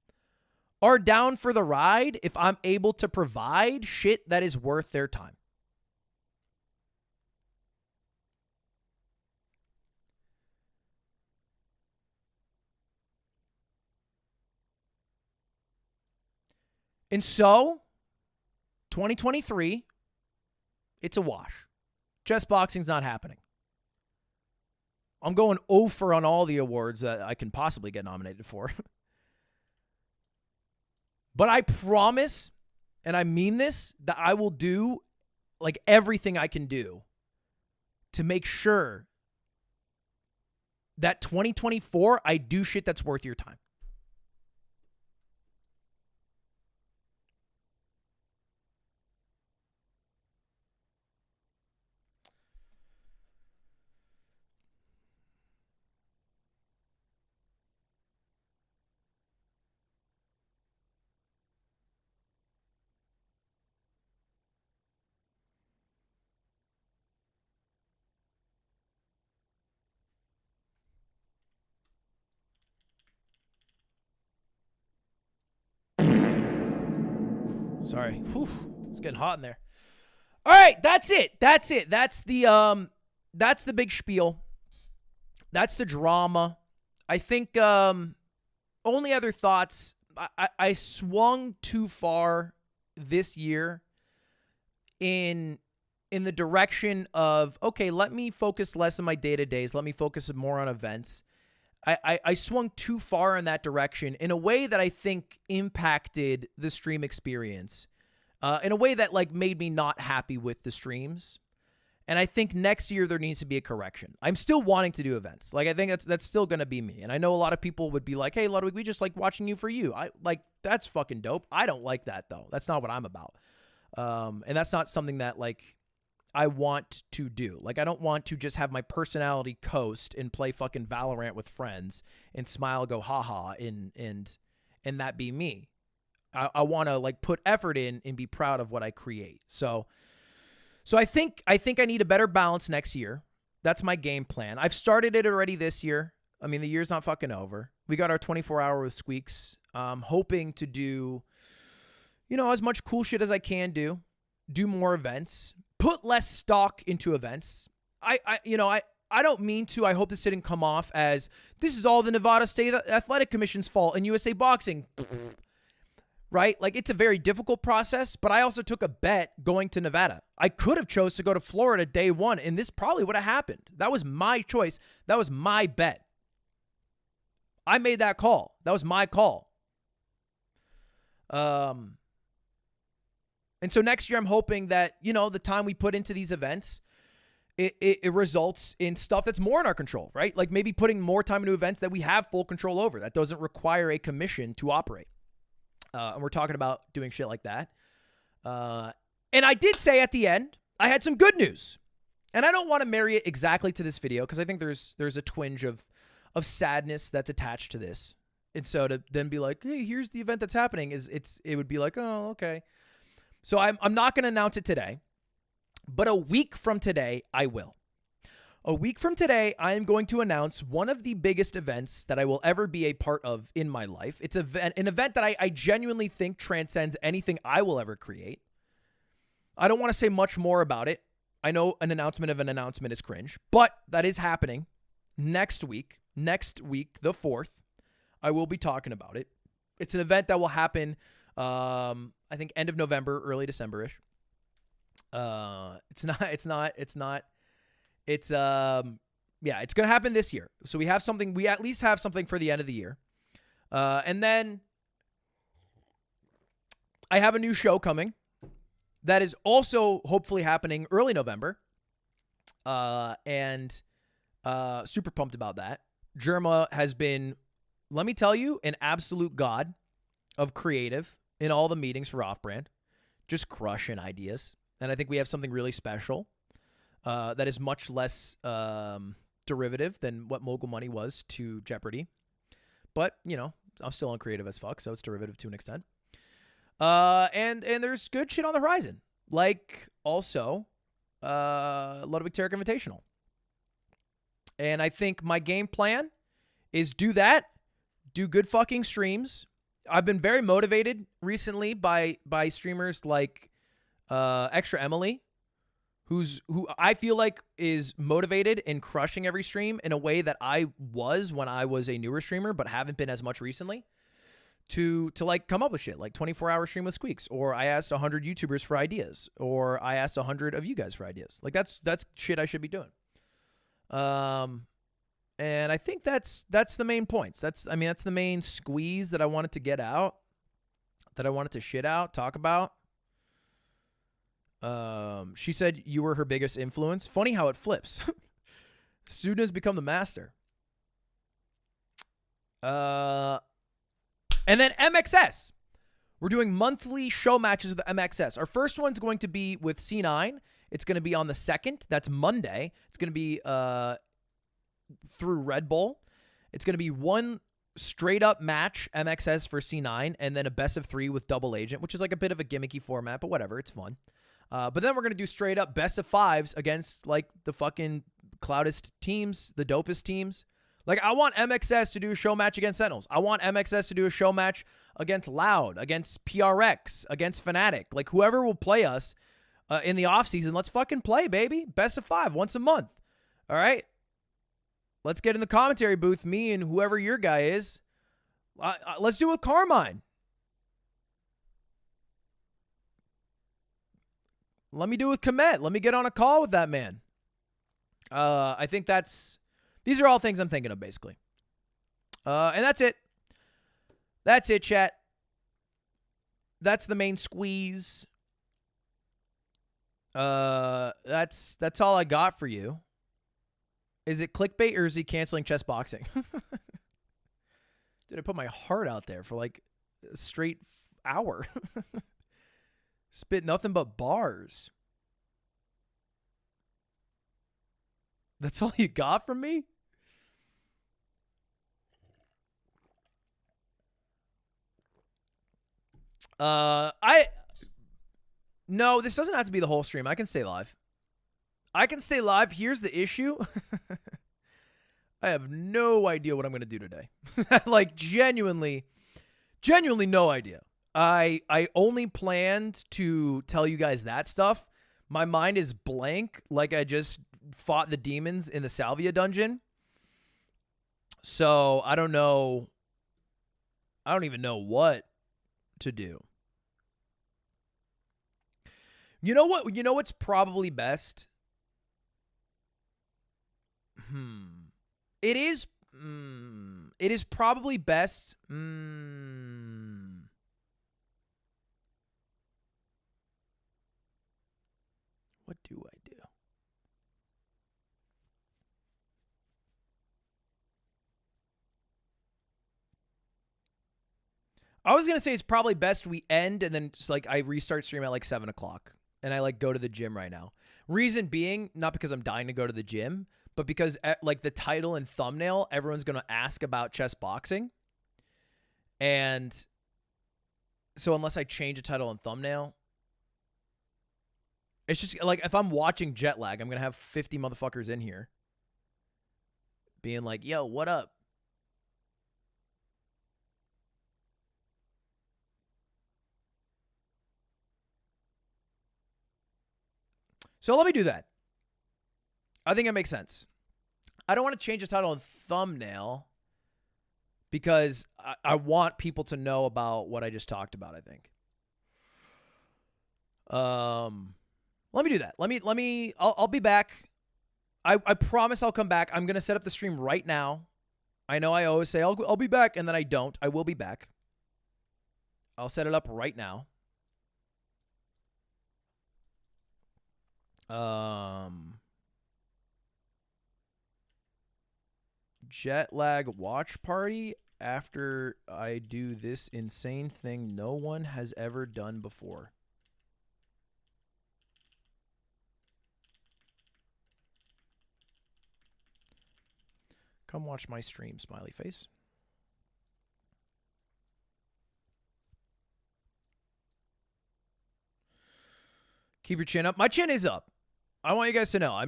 S1: are down for the ride if I'm able to provide shit that is worth their time. And so, 2023, it's a wash. Chessboxing's not happening. I'm going over on all the awards that I can possibly get nominated for. But I promise, and I mean this, that I will do like everything I can do to make sure that 2024, I do shit that's worth your time. Sorry. Whew. It's getting hot in there. All right, that's it. That's the big spiel. That's the drama. I think only other thoughts, I swung too far this year in the direction of, okay, let me focus less on my day-to-days. Let me focus more on events. I swung too far in that direction in a way that I think impacted the stream experience, in a way that like made me not happy with the streams. And I think next year there needs to be a correction. I'm still wanting to do events. Like I think that's still going to be me. And I know a lot of people would be like, "Hey, Ludwig, we just like watching you for you." I like that's fucking dope. I don't like that though. That's not what I'm about. And that's not something that like I want to do. Like, I don't want to just have my personality coast and play fucking Valorant with friends and smile, go haha, and that be me. I want to like put effort in and be proud of what I create. So I think I need a better balance next year. That's my game plan. I've started it already this year. I mean, the year's not fucking over. We got our 24-hour with Squeaks. Hoping to do, as much cool shit as I can do more events. Put less stock into events. I don't mean to. I hope this didn't come off as this is all the Nevada State Athletic Commission's fault and USA Boxing. Right? Like, it's a very difficult process, but I also took a bet going to Nevada. I could have chose to go to Florida day one, and this probably would have happened. That was my choice. That was my bet. I made that call. That was my call. And so next year, I'm hoping that, the time we put into these events, it results in stuff that's more in our control, right? Like maybe putting more time into events that we have full control over, that doesn't require a commission to operate. And we're talking about doing shit like that. And I did say at the end, I had some good news. And I don't want to marry it exactly to this video because I think there's a twinge of sadness that's attached to this. And so to then be like, hey, here's the event that's happening, it would be like, oh, okay. So I'm not going to announce it today, but a week from today, I will. A week from today, I am going to announce one of the biggest events that I will ever be a part of in my life. It's an event that I genuinely think transcends anything I will ever create. I don't want to say much more about it. I know an announcement of an announcement is cringe, but that is happening next week. Next week, the 4th, I will be talking about it. It's an event that will happen I think end of November, early December-ish. It's going to happen this year. So we at least have something for the end of the year. And then I have a new show coming that is also hopefully happening early November. and super pumped about that. Germa has been, let me tell you, an absolute god of creative in all the meetings for Off-Brand, just crushing ideas. And I think we have something really special that is much less derivative than what Mogul Money was to Jeopardy. But, you know, I'm still uncreative as fuck, so it's derivative to an extent. And there's good shit on the horizon. Like, also, Ludwig Tarek Invitational. And I think my game plan is do that, do good fucking streams. I've been very motivated recently by streamers like Extra Emily, who I feel like is motivated and crushing every stream in a way that I was when I was a newer streamer, but haven't been as much recently. To like come up with shit like 24-hour stream with Squeaks, or I asked 100 YouTubers for ideas, or I asked 100 of you guys for ideas. Like that's shit I should be doing. And I think that's the main points. That's the main squeeze that I wanted to get out, that I wanted to shit out, talk about. She said you were her biggest influence. Funny how it flips. Student has become the master. And then MXS. We're doing monthly show matches with the MXS. Our first one's going to be with C9. It's going to be on the 2nd. That's Monday. It's going to be through Red Bull. It's going to be one straight up match, MXS for C9, and then a best of 3 with Double Agent, which is like a bit of a gimmicky format, but whatever. It's fun. But then we're going to do straight up best of 5s against like the fucking cloudest teams, the dopest teams. Like, I want MXS to do a show match against Sentinels. I want MXS to do a show match against Loud, against PRX, against Fnatic. Like, whoever will play us in the offseason, let's fucking play, baby. Best of 5, once a month. All right? Let's get in the commentary booth, me and whoever your guy is. Let's do it with Carmine. Let me do it with Komet. Let me get on a call with that man. I think these are all things I'm thinking of, basically. And that's it. That's it, chat. That's the main squeeze. That's all I got for you. Is it clickbait or is he canceling Chessboxing? Dude, I put my heart out there for like a straight hour. Spit nothing but bars. That's all you got from me? No, this doesn't have to be the whole stream. I can stay live. I can stay live. Here's the issue. I have no idea what I'm going to do today. Like, genuinely no idea. I only planned to tell you guys that stuff. My mind is blank, like I just fought the demons in the Salvia dungeon. So, I don't know. I don't even know what to do. You know what? You know what's probably best? It is probably best. What do I do? I was going to say it's probably best we end and then just like I restart stream at like 7 o'clock and I like go to the gym right now. Reason being, not because I'm dying to go to the gym, but because like the title and thumbnail, everyone's going to ask about Chessboxing. And so unless I change a title and thumbnail, it's just like if I'm watching Jetlag, I'm going to have 50 motherfuckers in here being like, yo, what up? So let me do that. I think it makes sense. I don't want to change the title and thumbnail because I want people to know about what I just talked about, I think. Let me do that. I'll be back. I promise I'll come back. I'm going to set up the stream right now. I know I always say I'll be back and then I don't. I will be back. I'll set it up right now. jet lag watch party after I do this insane thing no one has ever done before. Come watch my stream, smiley face. Keep your chin up. My chin is up. I want you guys to know I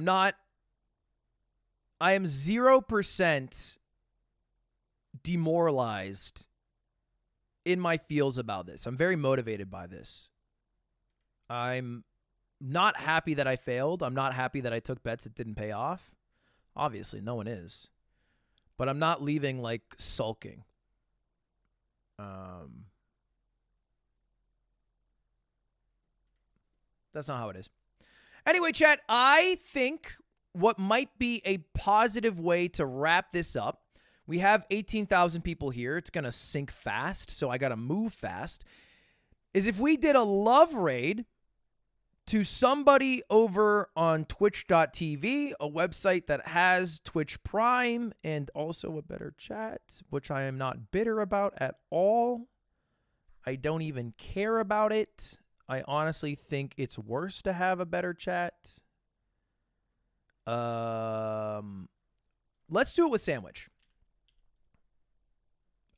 S1: am 0% demoralized in my feels about this. I'm very motivated by this. I'm not happy that I failed. I'm not happy that I took bets that didn't pay off. Obviously, no one is. But I'm not leaving like sulking. That's not how it is. Anyway, chat, I think what might be a positive way to wrap this up, we have 18,000 people here. It's going to sink fast, so I got to move fast, is if we did a love raid to somebody over on twitch.tv, a website that has Twitch Prime and also a better chat, which I am not bitter about at all. I don't even care about it. I honestly think it's worse to have a better chat. Let's do it with Sandwich.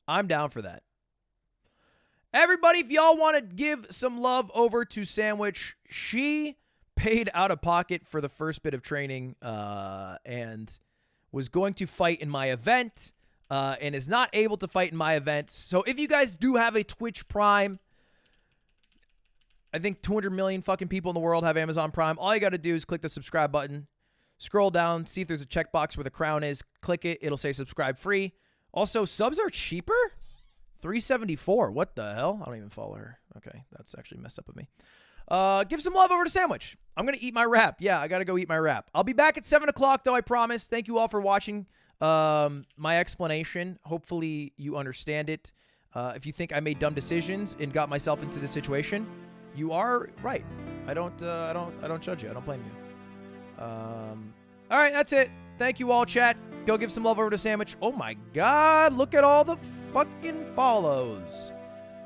S1: I'm down for that. Everybody, if y'all want to give some love over to Sandwich, she paid out of pocket for the first bit of training and was going to fight in my event and is not able to fight in my event. So if you guys do have a Twitch Prime, I think 200 million fucking people in the world have Amazon Prime. All you got to do is click the subscribe button, scroll down, see if there's a checkbox where the crown is, click it. It'll say subscribe free. Also, subs are cheaper? $3.74. What the hell? I don't even follow her. Okay, that's actually messed up with me. Give some love over to Sandwich. I'm going to eat my wrap. Yeah, I got to go eat my wrap. I'll be back at 7 o'clock, though, I promise. Thank you all for watching my explanation. Hopefully you understand it. If you think I made dumb decisions and got myself into this situation, you are right. I don't judge you. I don't blame you. All right, that's it. Thank you all, chat. Go give some love over to Sandwich. Oh my God, look at all the fucking follows.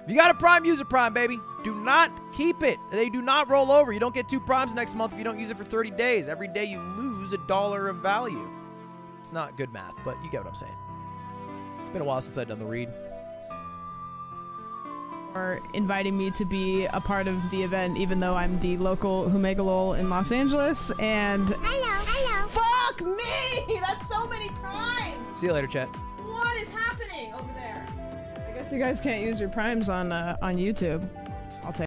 S1: If you got a Prime, use a Prime, baby. Do not keep it. They do not roll over. You don't get 2 Primes next month if you don't use it for 30 days. Every day you lose $1 of value. It's not good math, but you get what I'm saying. It's been a while since I've done the read.
S8: For inviting me to be a part of the event, even though I'm the local Humegalol in Los Angeles. And hello. Fuck me! That's so many primes.
S1: See you later, chat.
S8: What is happening over there? I guess you guys can't use your primes on YouTube. I'll take.